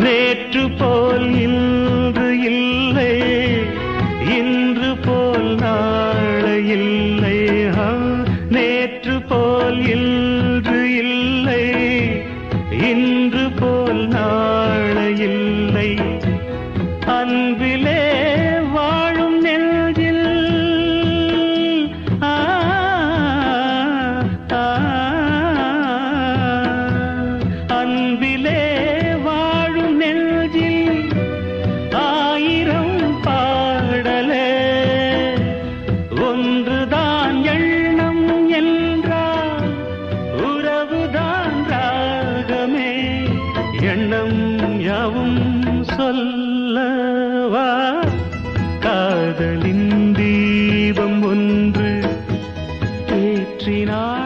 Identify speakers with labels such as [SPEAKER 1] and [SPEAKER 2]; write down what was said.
[SPEAKER 1] நேற்று போல் இன்று இல்லை, இன்று போல் நாளை இல்லை. நேற்று போல் இன்று இல்லை, இன்று போல் நாளை இல்லை. அன்பிலே வாழும் நெஞ்சில் அன்பிலே வாழும் நெஞ்சில் ஆயிரம் பாடலே. ஒன்றுதான் எண்ணம் என்றால் உறவுதான் ராகமே. எண்ணம் யாவும் சொல்லவா, காதலின் தீபம் ஒன்று ஏற்றினார்.